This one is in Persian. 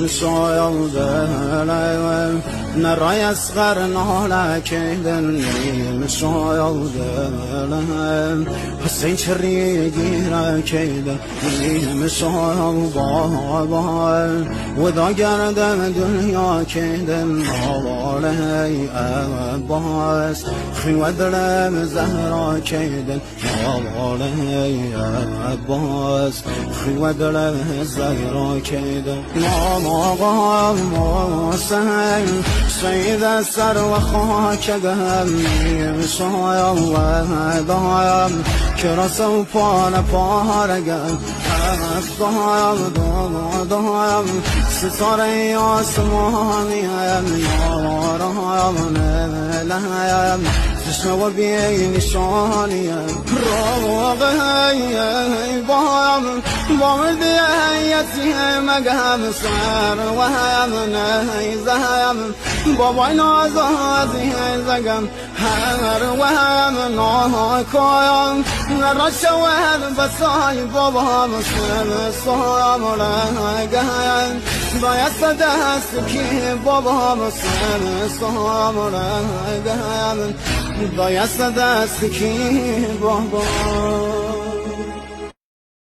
شاید نرای اسقر نالکیدن شاید حسین چری گیره کیدن شاید و دا گردم دنیا کیدن آواله عباس خیوه دلم زهرا کیدن آواله عباس خیوه دلم زهرا کیدن نام آقا حسین سید سر و خاک دهم شاید دایم که رسو پان پارگم دایم ستاره آسمانیم یارم نلیم چشم و بی نشانیم راغی با مردی حیاتی مگم سر و هم نیزم با باین آزادی زگم هر و هم ناکایم نرشوهد بسای بابا مسلم سام لگم باید دست کی بابا مسلم سام لگم باید دست کی بابا